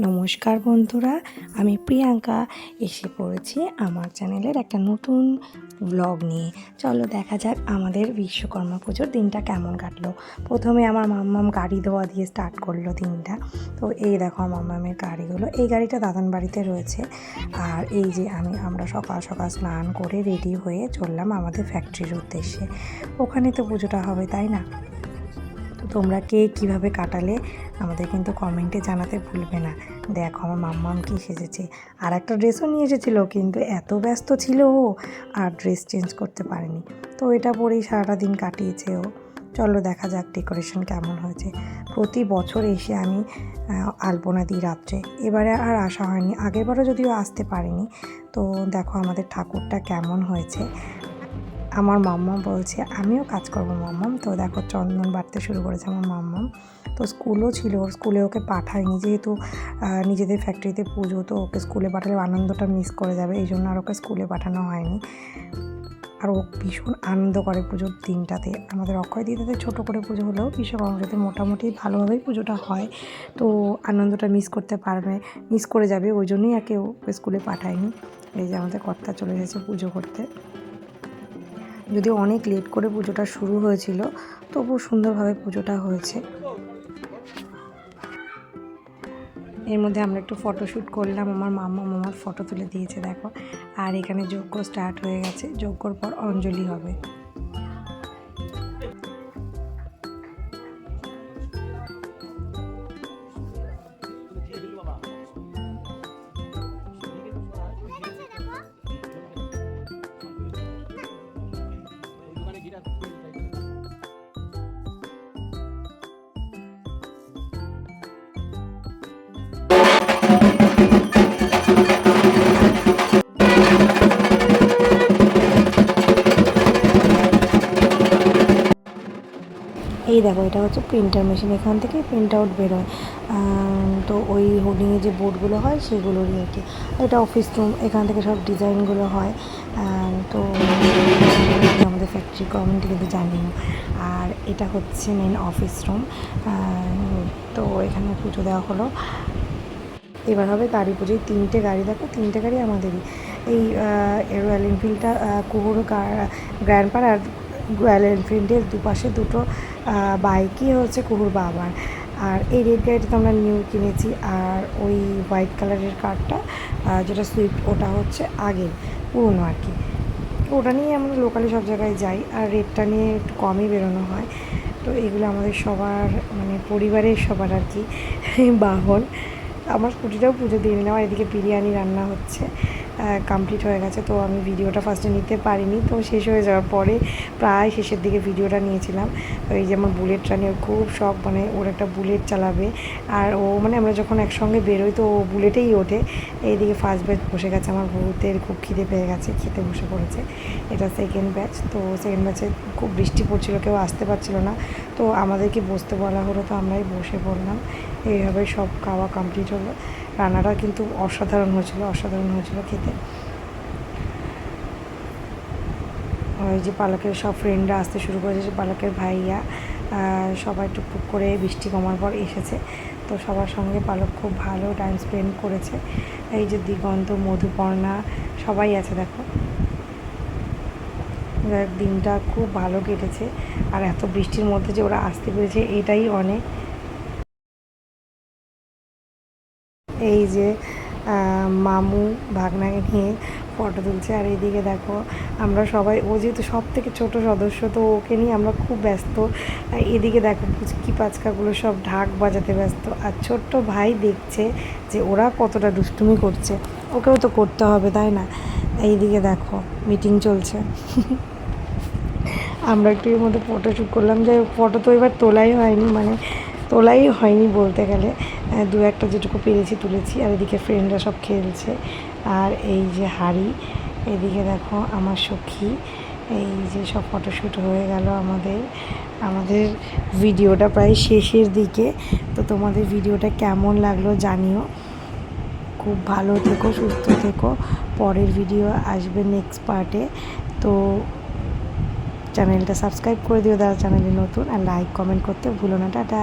নমস্কার বন্ধুরা, আমি প্রিয়াঙ্কা এসে পড়েছি আমার চ্যানেলের একটা নতুন ব্লগ নিয়ে। চলো দেখা যাক আমাদের বিশ্বকর্মা পুজোর দিনটা কেমন কাটলো। প্রথমে আমার মাম্মাম গাড়ি ধোয়া দিয়ে স্টার্ট করলো দিনটা। তো এই দেখো আমার মাম্মামের গাড়িগুলো, এই গাড়িটা দাদান বাড়িতে রয়েছে। আর এই যে আমরা সকাল সকাল স্নান করে রেডি হয়ে চললাম আমাদের ফ্যাক্টরির উদ্দেশ্যে। ওখানে তো পুজোটা হবে, তাই না? তো তোমরা কে কীভাবে কাটালে আমাদের কিন্তু কমেন্টে জানাতে ভুলবে না। দেখো আমার মাম্মাম কি সেজেছে, আর একটা ড্রেসও নিয়ে এসেছিলো, কিন্তু এত ব্যস্ত ছিল ও আর ড্রেস চেঞ্জ করতে পারেনি। তো এটা পরেই সারাটা দিন কাটিয়েছে ও। চলো দেখা যাক ডেকোরেশন কেমন হয়েছে। প্রতি বছর এসে আমি আলপনা দিই রাত্রে, এবারে আর আসা হয়নি, আগেরবারও যদিও আসতে পারিনি। তো দেখো আমাদের ঠাকুরটা কেমন হয়েছে। আমার মাম্মাম বলছে আমিও কাজ করবো মাম্মাম। তো দেখো চন্দন বাড়তে শুরু করেছে আমার মাম্মাম। তো স্কুলও ছিল, ওর স্কুলে ওকে পাঠায়নি, যেহেতু নিজেদের ফ্যাক্টরিতে পুজো, তো ওকে স্কুলে পাঠালে আনন্দটা মিস করে যাবে, এই জন্য আর ওকে স্কুলে পাঠানো হয়নি। আর ও ভীষণ আনন্দ করে পুজোর দিনটাতে। আমাদের অক্ষয় দিদিতে ছোটো করে পুজো হলেও বিশ্বকর্মাতে মোটামুটি ভালোভাবেই পুজোটা হয়। তো আনন্দটা মিস করে যাবে, ওই জন্যই একে ও স্কুলে পাঠায়নি। এই যে আমাদের কর্তা চলে এসেছে পুজো করতে। যদিও অনেক লেট করে পুজোটা শুরু হয়েছিল, তবু সুন্দরভাবে পুজোটা হয়েছে। এর মধ্যে আমরা একটু ফটোশ্যুট করলাম, আমার মামার ফটো তুলে দিয়েছে দেখো। আর এখানে যজ্ঞ স্টার্ট হয়ে গেছে, যজ্ঞর পর অঞ্জলি হবে। এই দেখো এটা হচ্ছে প্রিন্টার মেশিন, এখান থেকে প্রিন্ট আউট বেরোয়। তো ওই হোর্ডিংয়ে যে বোর্ডগুলো হয় সেগুলোরই আর কি। এটা অফিস রুম, এখান থেকে সব ডিজাইনগুলো হয়। তো আমাদের ফ্যাক্টরি গভর্নমেন্ট কিন্তু জানি না। আর এটা হচ্ছে মেন অফিস রুম। তো এখানে পুজো দেওয়া হলো। এবার হবে গাড়ি পুজোয় 3টে গাড়ি, দেখো 3টে গাড়ি আমাদেরই। এই রয়্যাল এনফিল্ডটা কুহুর গ্র্যান্ডপার, আর রয়্যাল এনফিল্ডের দুপাশে দুটো বাইকই হচ্ছে কুহুর বাবার। আর এই রেড গাড়িটা তো আমরা নিউ কিনেছি। আর ওই হোয়াইট কালারের কারটা যেটা সুইফট, ওটা হচ্ছে আগের পুরনো আর কি। ওটা নিয়ে আমরা লোকালি সব জায়গায় যাই, আর রেডটা নিয়ে একটু কমই বেরোনো হয়। তো এগুলো আমাদের সবার মানে পরিবারের সবার আর কি বাহন। আমার স্কুটিটাও পুজো দিয়ে নিলাম। আর এদিকে বিরিয়ানি রান্না হচ্ছে, কমপ্লিট হয়ে গেছে। তো আমি ভিডিওটা ফার্স্টে নিতে পারিনি, তো শেষ হয়ে যাওয়ার পরে প্রায় শেষের দিকে ভিডিওটা নিয়েছিলাম। এই যে আমার বুলেট রানি, ওর খুব শখ, মানে ওর একটা বুলেট চালাবে। আর ও মানে আমরা যখন একসঙ্গে বেরোই তো ও বুলেটেই ওঠে। এইদিকে ফার্স্ট ব্যাচ বসে গেছে, আমার ভূতের খুব খিদে পেয়ে গেছে, খেতে বসে পড়েছে। এটা সেকেন্ড ব্যাচ। তো সেকেন্ড ব্যাচে খুব বৃষ্টি পড়ছিল, কেউ আসতে পারছিল না, তো আমাদেরকে বসতে বলা হলো, তো আমরাই বসে পড়লাম। এইভাবে সব খাওয়া কমপ্লিট হলো। রান্নাটা কিন্তু অসাধারণ হয়েছিল খেতে। ওই যে পালকের সব ফ্রেন্ডরা আসতে শুরু করেছে, পালকের ভাইয়া সবাই টুকটুক করে বৃষ্টি কমার পর এসেছে। তো সবার সঙ্গে পালক খুব ভালো টাইম স্পেন্ড করেছে। এই যে দিগন্ত, মধুপর্ণা সবাই আছে দেখো। দিনটা খুব ভালো কেটেছে। আর এত বৃষ্টির মধ্যে যে ওরা আসতে পেরেছে এটাই অনেক। এই যে মামু ভাগনাকে নিয়ে ফটো তুলছে। আর এইদিকে দেখো আমরা সবাই, ও যেহেতু সব থেকে ছোটো সদস্য, তো ওকে নিয়ে আমরা খুব ব্যস্ত। এদিকে দেখো পুচকি পাচকাগুলো সব ঢাক বাজাতে ব্যস্ত। আর ছোট্ট ভাই দেখছে যে ওরা কতটা দুষ্টুমি করছে, ওকেও তো করতে হবে, তাই না? এইদিকে দেখো মিটিং চলছে আমরা একটু এর মধ্যে ফটোশ্যুট করলাম। যাই হোক, ফটো তো এবার তোলাই হয়নি বলতে গেলে, দু একটা যেটুকু পেরেছি তুলেছি। আর এদিকে ফ্রেন্ডরা সব খেলছে। আর এই যে হাড়ি, এদিকে দেখো আমার সখী। এই যে সব ফটোশ্যুট হয়ে গেল আমাদের ভিডিওটা প্রায় শেষের দিকে। তো তোমাদের ভিডিওটা কেমন লাগলো জানিও। খুব ভালো থেকো, সুস্থ থেকো। পরের ভিডিও আসবে নেক্সট পার্টে। তো চ্যানেলটা সাবস্ক্রাইব করে দিও যারা চ্যানেলে নতুন, আর লাইক কমেন্ট করতে ভুলো না। টাটা।